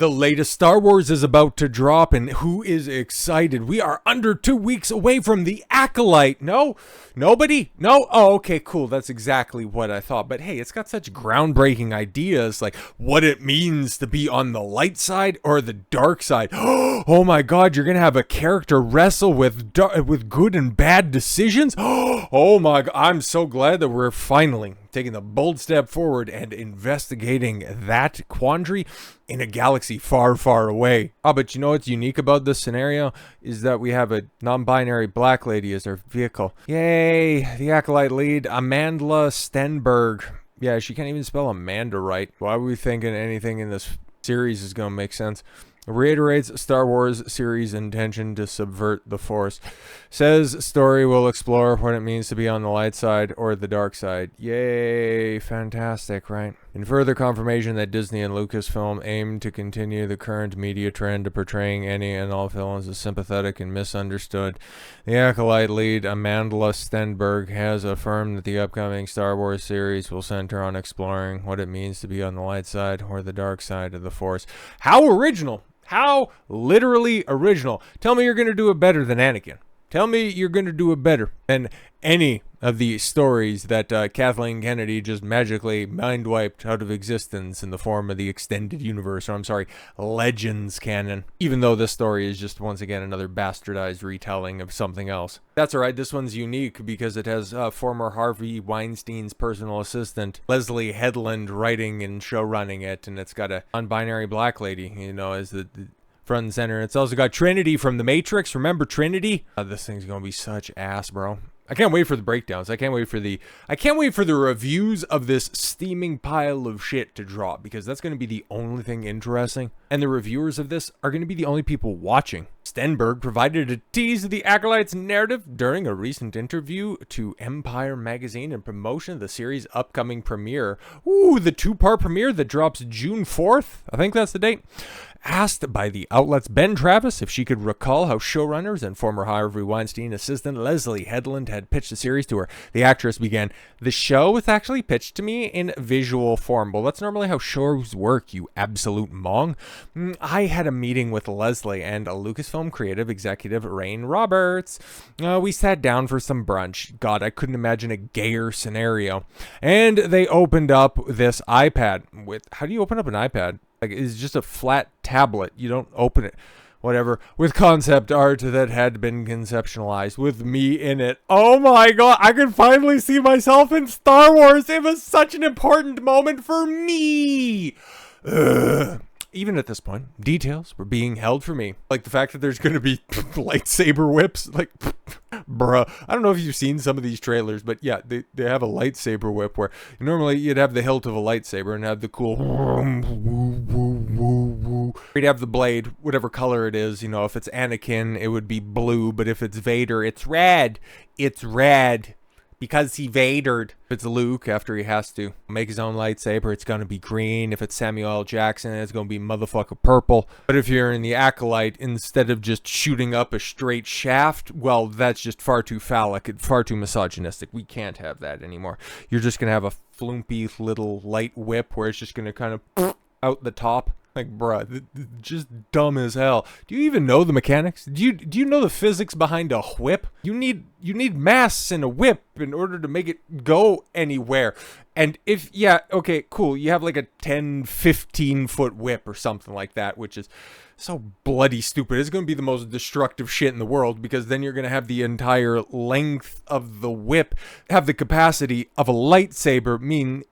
The latest Star Wars is about to drop, and who is excited? We are under 2 weeks away from the Acolyte. No? Nobody? No? Oh, okay, cool. That's exactly what I thought. But hey, it's got such groundbreaking ideas, like what it means to be on the light side or the dark side. Oh my god, you're gonna have a character wrestle with good and bad decisions? Oh my god, I'm so glad that we're finally taking the bold step forward and investigating that quandary in a galaxy far, far away. Oh, but you know what's unique about this scenario is that we have a non-binary black lady as our vehicle. Yay! The Acolyte lead, Amandla Stenberg. Yeah, she can't even spell Amanda right. Why are we thinking anything in this series is gonna make sense? Reiterates Star Wars series intention to subvert the Force. Says story will explore what it means to be on the light side or the dark side. Yay, fantastic, right? In further confirmation that Disney and Lucasfilm aim to continue the current media trend of portraying any and all villains as sympathetic and misunderstood, the Acolyte lead, Amandla Stenberg, has affirmed that the upcoming Star Wars series will center on exploring what it means to be on the light side or the dark side of the Force. How original! How literally original. Tell me you're going to do it better than Anakin. Tell me you're going to do it better than any of the stories that Kathleen Kennedy just magically mind-wiped out of existence in the form of the extended universe, or I'm sorry, Legends canon. Even though this story is just, once again, another bastardized retelling of something else. That's alright, this one's unique because it has former Harvey Weinstein's personal assistant, Leslye Headland, writing and showrunning it, and it's got a non-binary black lady, you know, as the front and center. It's also got Trinity from The Matrix. Remember Trinity? This thing's gonna be such ass, bro. I can't wait for the breakdowns. I can't wait for the reviews of this steaming pile of shit to drop, because that's going to be the only thing interesting. And the reviewers of this are going to be the only people watching. Stenberg provided a tease of the Acolyte's narrative during a recent interview to Empire magazine in promotion of the series' upcoming premiere. Ooh, the 2-part premiere that drops June 4th. I think that's the date. Asked by the outlet's Ben Travis if she could recall how showrunners and former Harvey Weinstein assistant Leslye Headland had pitched the series to her, the actress began, "The show was actually pitched to me in visual form." Well, that's normally how shows work, you absolute mong. I had a meeting with Leslye and a Lucasfilm creative executive, Rain Roberts. We sat down for some brunch. God, I couldn't imagine a gayer scenario. And they opened up this iPad with, how do you open up an iPad? Like, it's just a flat tablet. You don't open it. Whatever. With concept art that had been conceptualized with me in it. Oh my god, I could finally see myself in Star Wars. It was such an important moment for me. Even at this point, details were being held for me. Like the fact that there's going to be lightsaber whips. Like, bruh. I don't know if you've seen some of these trailers, but yeah, they have a lightsaber whip where normally you'd have the hilt of a lightsaber and have the cool you'd have the blade, whatever color it is. You know, if it's Anakin, it would be blue, but if it's Vader, it's red. It's red. Because he Vadered. If it's Luke, after he has to make his own lightsaber, it's going to be green. If it's Samuel L. Jackson, it's going to be motherfucker purple. But if you're in the Acolyte, instead of just shooting up a straight shaft, well, that's just far too phallic and far too misogynistic. We can't have that anymore. You're just going to have a flumpy little light whip where it's just going to kind of out the top. Like, bruh, just dumb as hell. Do you even know the mechanics? Do you know the physics behind a whip? You need mass in a whip in order to make it go anywhere. And if, yeah, okay, cool. You have like a 10, 15 foot whip or something like that, which is so bloody stupid. It's going to be the most destructive shit in the world, because then you're going to have the entire length of the whip have the capacity of a lightsaber, meaning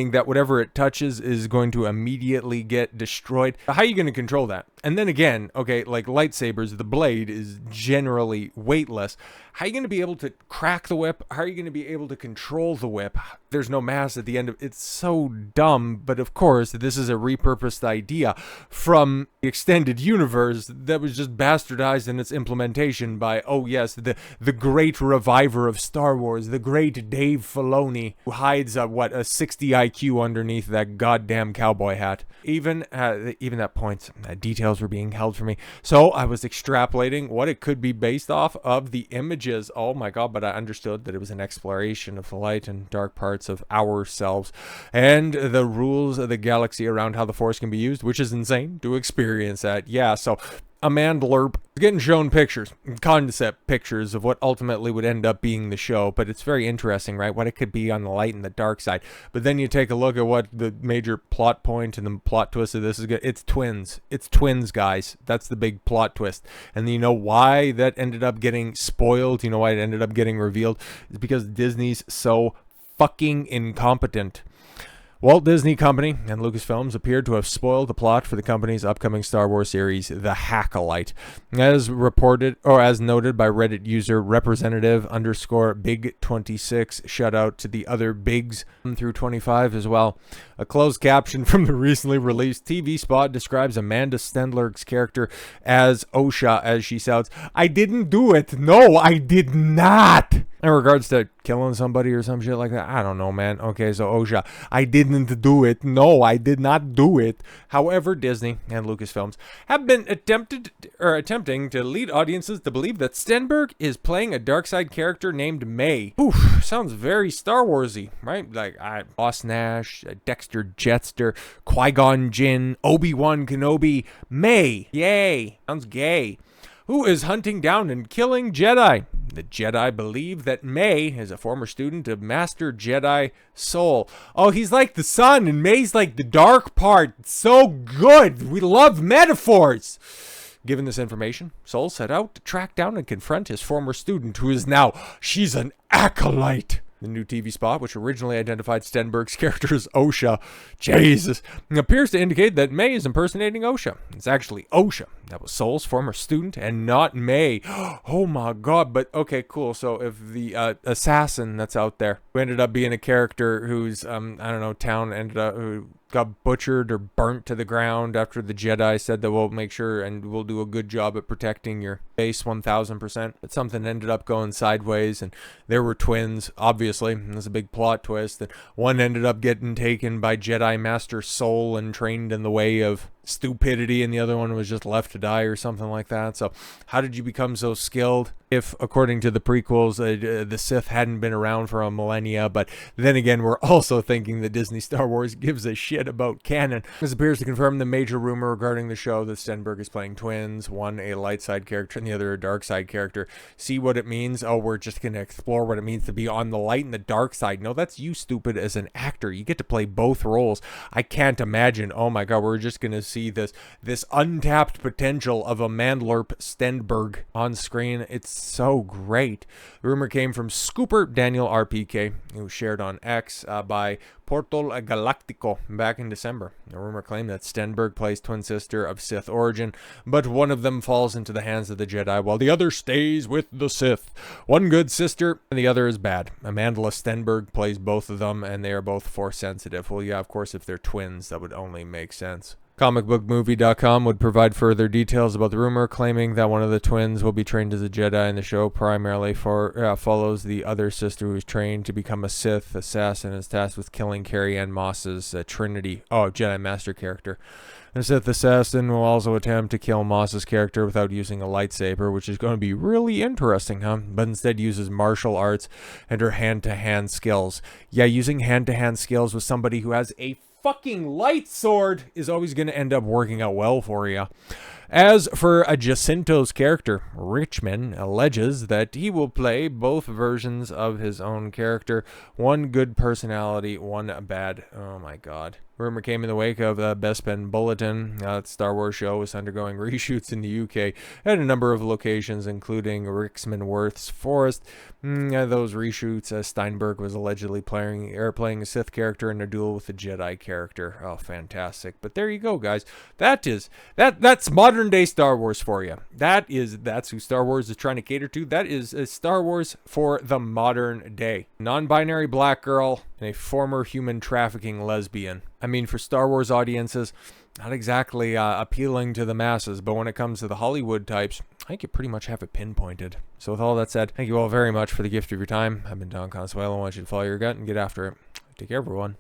that whatever it touches is going to immediately get destroyed. How are you going to control that? And then again, okay, like lightsabers, the blade is generally weightless. How are you going to be able to crack the whip? How are you going to be able to control the whip? There's no mass at the end of it. It's so dumb, but of course, this is a repurposed idea from the extended universe that was just bastardized in its implementation by, oh yes, the great reviver of Star Wars, the great Dave Filoni, who hides a 60 IQ underneath that goddamn cowboy hat. Even that point, details details were being held from me. So I was extrapolating what it could be based off of the images. Oh my god, but I understood that it was an exploration of the light and dark parts of ourselves and the rules of the galaxy around how the Force can be used, which is insane to experience that. Yeah, so Amandla getting shown pictures, concept pictures of what ultimately would end up being the show, but it's very interesting, right? What it could be on the light and the dark side. But then you take a look at what the major plot point and the plot twist of this is. It's twins. It's twins, guys. That's the big plot twist. And you know why that ended up getting spoiled? You know why it ended up getting revealed? It's because Disney's so fucking incompetent. Walt Disney Company and Lucasfilms appeared to have spoiled the plot for the company's upcoming Star Wars series, The Acolyte. As reported, or as noted by Reddit user representative_Big26, shout out to the other Bigs through 25 as well. A closed caption from the recently released TV spot describes Amanda Stenberg's character as Osha, as she shouts, "I didn't do it. No, I did not." In regards to killing somebody or some shit like that, I don't know, man. Okay, so Osha, I didn't do it. No, I did not do it. However, Disney and Lucasfilms have been attempting to lead audiences to believe that Stenberg is playing a dark side character named May. Oof, sounds very Star Warsy, right? Like Boss Nash, Dexter Jetster, Qui-Gon Jinn, Obi-Wan Kenobi, May. Yay, sounds gay. Who is hunting down and killing Jedi. The Jedi believe that May is a former student of Master Jedi Soul. Oh, he's like the sun and May's like the dark part. It's so good. We love metaphors. Given this information, Soul set out to track down and confront his former student, who is now, she's an acolyte. The new TV spot, which originally identified Stenberg's character as Osha, Jesus, appears to indicate that May is impersonating Osha. It's actually Osha. That was Soul's former student and not May. Oh my god, but okay, cool. So if the assassin that's out there, who ended up being a character whose, I don't know, town ended up, who got butchered or burnt to the ground after the Jedi said that we'll make sure and we'll do a good job at protecting your base 1000%. But something ended up going sideways and there were twins, obviously. And there's a big plot twist that one ended up getting taken by Jedi Master Soul and trained in the way of stupidity, and the other one was just left to die or something like that. So how did you become so skilled if, according to the prequels, the Sith hadn't been around for a millennia? But then again, we're also thinking that Disney Star Wars gives a shit about canon. This appears to confirm the major rumor regarding the show that Stenberg is playing twins, one a light side character and the other a dark side character. See what it means? Oh, we're just going to explore what it means to be on the light and the dark side. No, that's you, stupid, as an actor. You get to play both roles. I can't imagine, oh my god, we're just going to see this untapped potential of Amandla Stenberg on screen. It's so great. The rumor came from Scooper Daniel RPK, who was shared on X by Portal Galactico back in December. The rumor claimed that Stenberg plays twin sister of Sith origin, but one of them falls into the hands of the Jedi while the other stays with the Sith. One good sister and the other is bad. Amandla Stenberg plays both of them and they are both Force sensitive. Well, yeah, of course, if they're twins, that would only make sense. Comicbookmovie.com would provide further details about the rumor, claiming that one of the twins will be trained as a Jedi in the show, primarily follows the other sister who is trained to become a Sith assassin and is tasked with killing Carrie-Anne Moss's Trinity, Jedi Master character. The Sith assassin will also attempt to kill Moss's character without using a lightsaber, which is going to be really interesting, huh? But instead uses martial arts and her hand-to-hand skills. Yeah, using hand-to-hand skills with somebody who has a fucking light sword is always going to end up working out well for you. As for Jacinto's character, Richmond alleges that he will play both versions of his own character. One good personality, one bad. Oh my god. Rumor came in the wake of Bespin Bulletin. Star Wars show was undergoing reshoots in the UK at a number of locations, including Rickmansworth's Forest. Those reshoots, Stenberg was allegedly playing a Sith character in a duel with a Jedi character. Oh, fantastic! But there you go, guys. That's modern day Star Wars for you. That's who Star Wars is trying to cater to. That is Star Wars for the modern day. Non-binary black girl and a former human trafficking lesbian. I mean, for Star Wars audiences, not exactly appealing to the masses, but when it comes to the Hollywood types, I think you pretty much have it pinpointed. So with all that said, thank you all very much for the gift of your time. I've been Don Consuelo. I want you to follow your gut and get after it. Take care, everyone.